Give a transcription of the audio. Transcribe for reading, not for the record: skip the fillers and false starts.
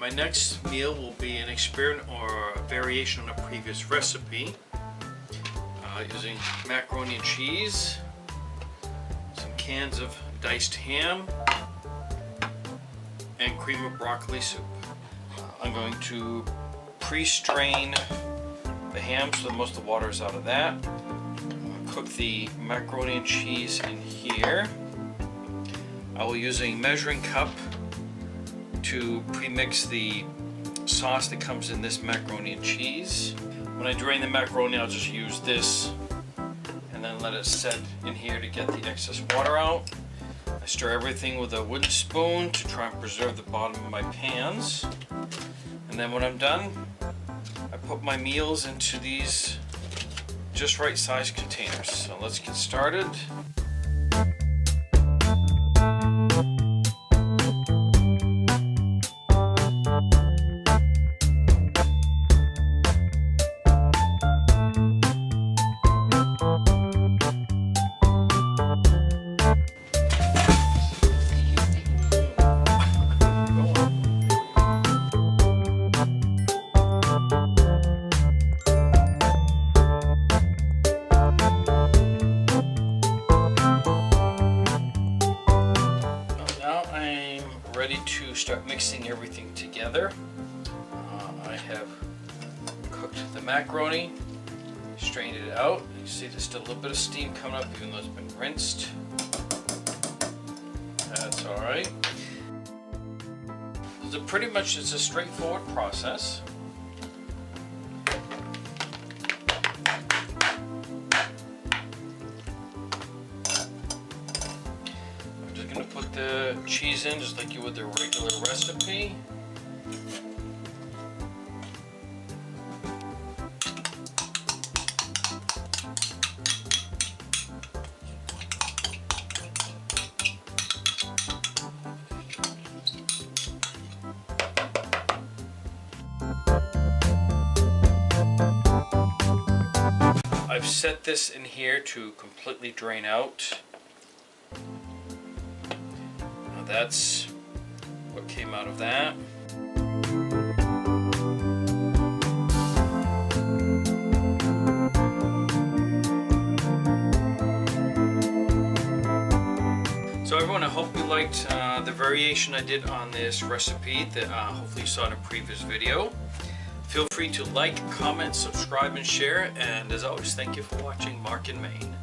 my next meal will be an experiment or a variation on a previous recipe, using macaroni and cheese, some cans of diced ham, and cream of broccoli soup. I'm going to pre-strain the ham so that most of the water is out of that. Cook the macaroni and cheese in here. I will use a measuring cup to pre-mix the sauce that comes in this macaroni and cheese. When I drain the macaroni, I'll just use this and then let it set in here to get the excess water out. I stir everything with a wooden spoon to try and preserve the bottom of my pans. And then when I'm done, I put my meals into these just right sized containers. So let's get started. Ready to start mixing everything together. I have cooked the macaroni, strained it out. You see there's still a little bit of steam coming up even though it's been rinsed. That's alright. So pretty much it's a straightforward process. Going to put the cheese in just like you would the regular recipe. I've set this in here to completely drain out. That's what came out of that. So everyone, I hope you liked the variation I did on this recipe that hopefully you saw in a previous video. Feel free to like, comment, subscribe, and share. And as always, thank you for watching Mark in Maine.